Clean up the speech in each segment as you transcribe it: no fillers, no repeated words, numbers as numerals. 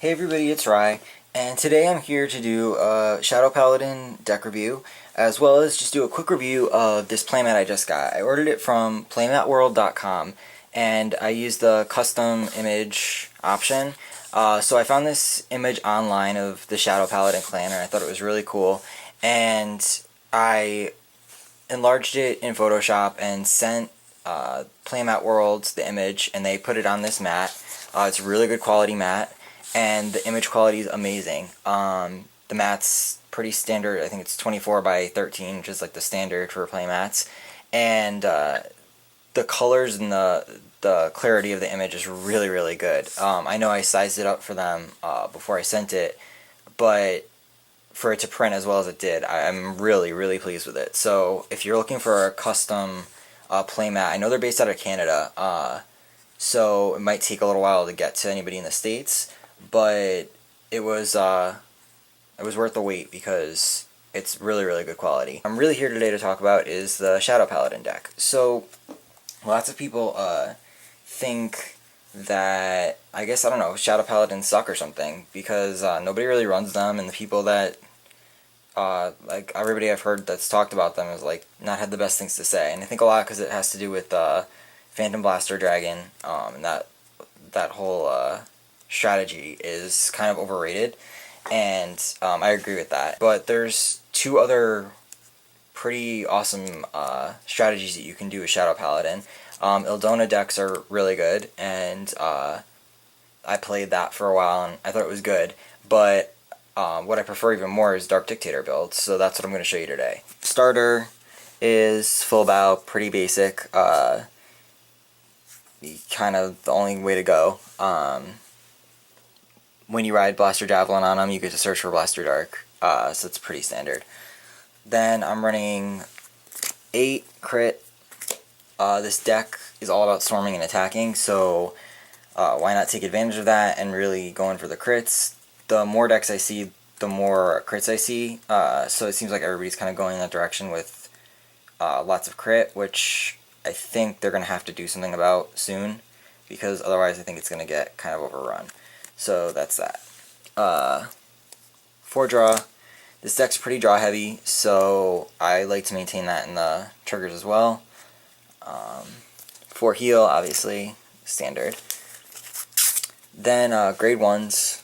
Hey everybody, it's Rye, and today I'm here to do a Shadow Paladin deck review, as well as just do a quick review of this playmat I just got. I ordered it from playmatworld.com, and I used the custom image option. So I found this image online of the Shadow Paladin clan, and I thought it was really cool, and I enlarged it in Photoshop and sent Playmat World the image, and they put it on this mat. It's a really good quality mat, and the image quality is amazing. The mat's pretty standard. I think it's 24 by 13, which is like the standard for playmats, and the colors and the clarity of the image is really, really good. I know I sized it up for them before I sent it, but for it to print as well as it did, I'm really, really pleased with it. So if you're looking for a custom playmat, I know they're based out of Canada, so it might take a little while to get to anybody in the States, but it was worth the wait because it's really, really good quality. I'm really here today to talk about is the Shadow Paladin deck. So lots of people think that, I guess, I don't know, Shadow Paladins suck or something, because nobody really runs them, and the people that, like, everybody I've heard that's talked about them has, like, not had the best things to say, and I think a lot because it has to do with Phantom Blaster Dragon, and that whole strategy is kind of overrated, and I agree with that. But there's two other pretty awesome strategies that you can do with Shadow Paladin. Ildona decks are really good, and I played that for a while, and I thought it was good, but what I prefer even more is Dark Dictator builds, so that's what I'm going to show you today. Starter is full bow, pretty basic, kind of the only way to go. When you ride Blaster Javelin on them, you get to search for Blaster Dark, so it's pretty standard. Then I'm running 8 crit. This deck is all about swarming and attacking, so why not take advantage of that and really go in for the crits. The more decks I see, the more crits I see, so it seems like everybody's kind of going in that direction with lots of crit, which I think they're going to have to do something about soon, because otherwise I think it's going to get kind of overrun. So that's that. 4 draw. This deck's pretty draw heavy, so I like to maintain that in the triggers as well. 4 heal, obviously, standard. Then grade 1s.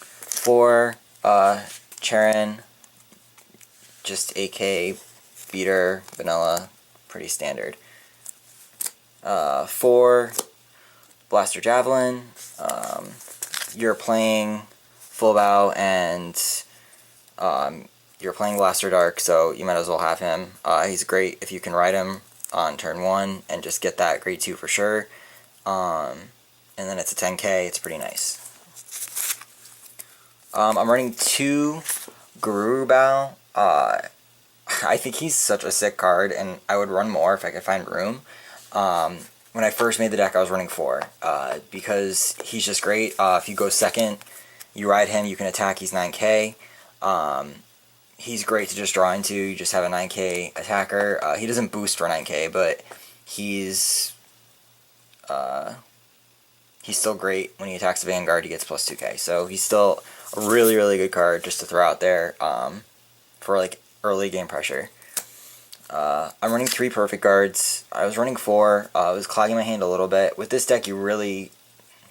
4 Charon, just AK, beater, vanilla, pretty standard. 4 Blaster Javelin. You're playing full bow and you're playing Blaster Dark, so you might as well have him. He's great if you can ride him on turn 1 and just get that grade 2 for sure. And then it's a 10k, it's pretty nice. I'm running 2 Guru Bow. I think he's such a sick card, and I would run more if I could find room. When I first made the deck, I was running 4, because he's just great. If you go second, you ride him, you can attack, he's 9k. He's great to just draw into, you just have a 9k attacker. He doesn't boost for 9k, but he's still great. When he attacks the Vanguard, he gets plus 2k, so he's still a really, really good card just to throw out there for like early game pressure. I'm running 3 perfect guards. I was running 4. I was clogging my hand a little bit. With this deck, you really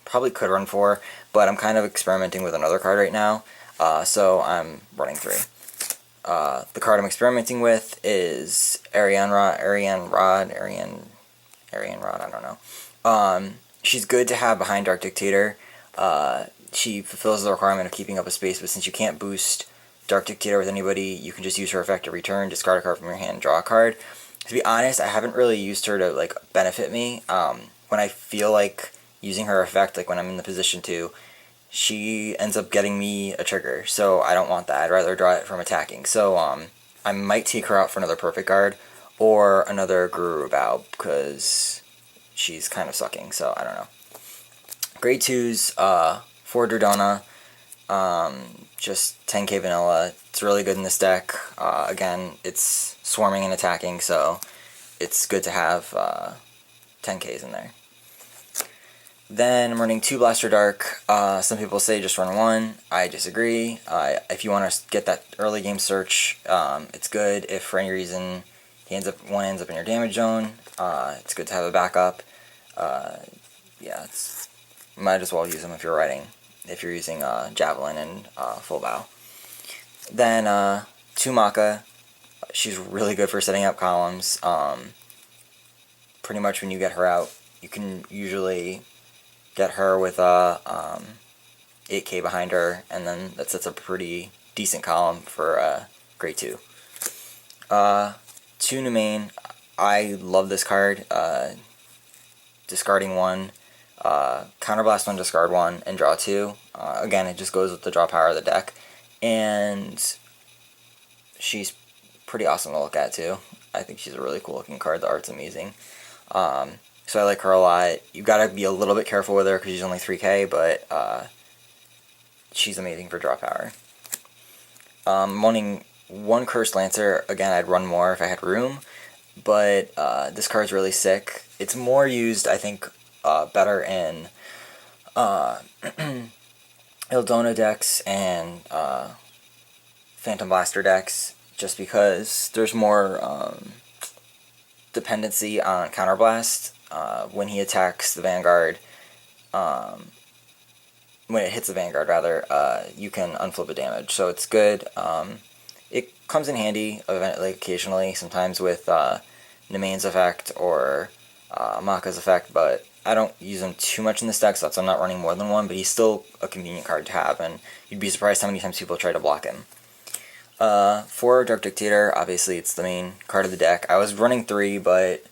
probably could run 4, but I'm kind of experimenting with another card right now, so I'm running 3. The card I'm experimenting with is Arian Rod, I don't know. She's good to have behind Dark Dictator. She fulfills the requirement of keeping up a space, but since you can't boost Dark Dictator with anybody, you can just use her effect to return, discard a card from your hand, draw a card. To be honest, I haven't really used her to like benefit me. When I feel like using her effect, like when I'm in the position to, she ends up getting me a trigger, so I don't want that. I'd rather draw it from attacking. So I might take her out for another perfect guard or another Guru Bow, because she's kind of sucking, so I don't know. Grade 2s, 4 Dredona, just 10k vanilla. It's really good in this deck. Again, it's swarming and attacking, so it's good to have 10ks in there. Then I'm running 2 Blaster Dark. Some people say just run 1. I disagree. If you want to get that early game search, it's good. If for any reason one ends up in your damage zone, it's good to have a backup. Yeah, might as well use them if you're riding. If you're using Javelin and full bow. Then 2 Maka. She's really good for setting up columns. Pretty much when you get her out, you can usually get her with a 8k behind her, and then that sets a pretty decent column for grade 2. 2 new main. I love this card. Discarding 1, counterblast 1, discard 1, and draw 2. Again, it just goes with the draw power of the deck, and she's pretty awesome to look at too. I think she's a really cool looking card. The art's amazing. So I like her a lot. You've got to be a little bit careful with her because she's only 3k, but she's amazing for draw power. I'm running 1 Cursed Lancer. Again, I'd run more if I had room, but this card's really sick. It's more used, I think, better in Ildona decks and Phantom Blaster decks, just because there's more dependency on Counterblast. When he attacks the Vanguard, when it hits the Vanguard rather, you can unflip a damage, so it's good. It comes in handy like occasionally, sometimes with Nemain's effect or Maka's effect, but I don't use him too much in this deck, so that's why I'm not running more than 1, but he's still a convenient card to have, and you'd be surprised how many times people try to block him. For Dark Dictator, obviously it's the main card of the deck. I was running 3, but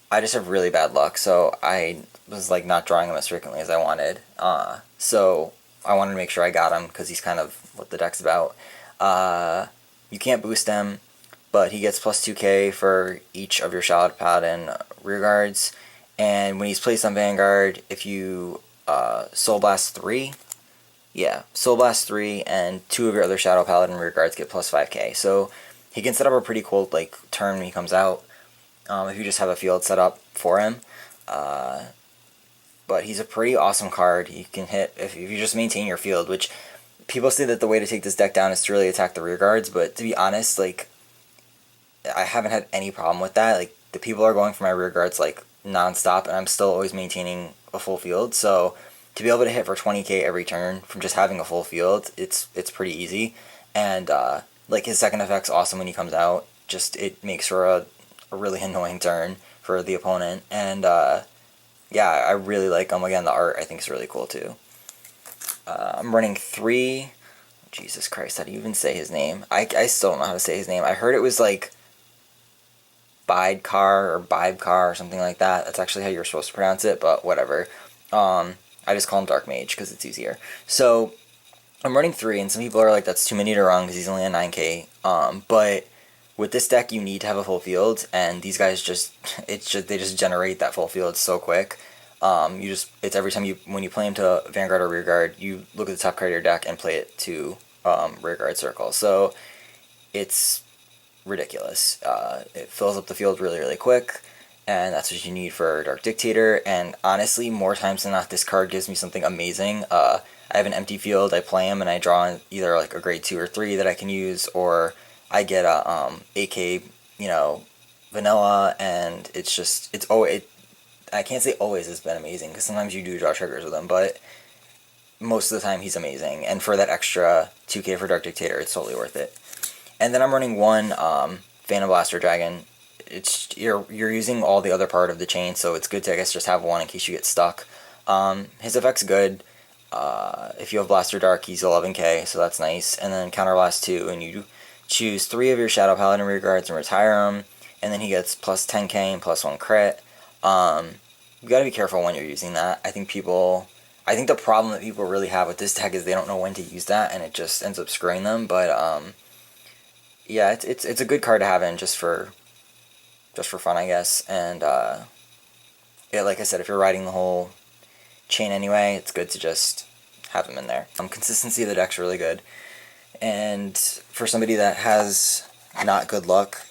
I just have really bad luck, so I was like not drawing him as frequently as I wanted. So I wanted to make sure I got him, because he's kind of what the deck's about. You can't boost him, but he gets plus 2k for each of your Shadow Paladin rearguards, and when he's placed on Vanguard, if you Soul Blast 3, Soul Blast 3, and 2 of your other Shadow Paladin rearguards get plus 5k. So he can set up a pretty cool like turn when he comes out, if you just have a field set up for him. But he's a pretty awesome card. He can hit if you just maintain your field, which people say that the way to take this deck down is to really attack the rearguards, but to be honest, like, I haven't had any problem with that. Like, the people are going for my rearguards like non-stop, and I'm still always maintaining a full field, so to be able to hit for 20k every turn from just having a full field, it's pretty easy. And like, his second effect's awesome when he comes out. Just, it makes for a really annoying turn for the opponent, and yeah, I really like him. Again, the art I think is really cool too. I'm running 3. Jesus Christ, how do you even say his name? I still don't know how to say his name. I heard it was like Bidekar or Bibekar or something like that. That's actually how you're supposed to pronounce it, but whatever. I just call him Dark Mage because it's easier. So I'm running 3, and some people are like, that's too many to run because he's only a 9k. But with this deck, you need to have a full field, and these guys they just generate that full field so quick. It's every time when you play him to Vanguard or Rearguard, you look at the top card of your deck and play it to Rearguard Circle. So it's ridiculous. It fills up the field really, really quick, and that's what you need for Dark Dictator. And honestly, more times than not, this card gives me something amazing. I have an empty field, I play him, and I draw either like a grade 2 or 3 that I can use, or I get a AK, vanilla, and I can't say always has been amazing, because sometimes you do draw triggers with him, but most of the time he's amazing, and for that extra 2k for Dark Dictator, it's totally worth it. And then I'm running 1 Phantom Blaster Dragon. You're using all the other part of the chain, so it's good to, I guess, just have 1 in case you get stuck. His effect's good. If you have Blaster Dark, he's 11k, so that's nice. And then Counterblast 2, and you choose 3 of your Shadow Paladin rearguards and retire him, and then he gets plus 10k and plus 1 crit. You gotta be careful when you're using that. I think the problem that people really have with this deck is they don't know when to use that, and it just ends up screwing them. But yeah, it's a good card to have in just for fun, I guess. And yeah, like I said, if you're riding the whole chain anyway, it's good to just have him in there. Consistency of the deck's really good, and for somebody that has not good luck,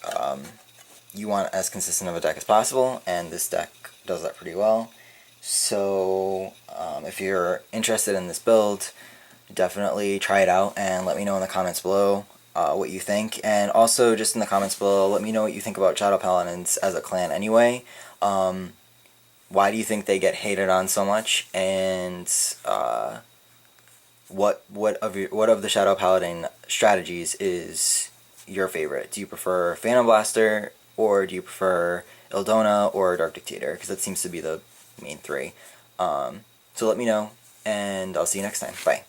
you want as consistent of a deck as possible, and this deck does that pretty well. So if you're interested in this build, definitely try it out and let me know in the comments below what you think. And also just in the comments below, let me know what you think about Shadow Paladins as a clan anyway. Why do you think they get hated on so much? And what of the Shadow Paladin strategies is your favorite? Do you prefer Phantom Blaster, or do you prefer Ildona or Dark Dictator? Because that seems to be the main three. So let me know, and I'll see you next time. Bye.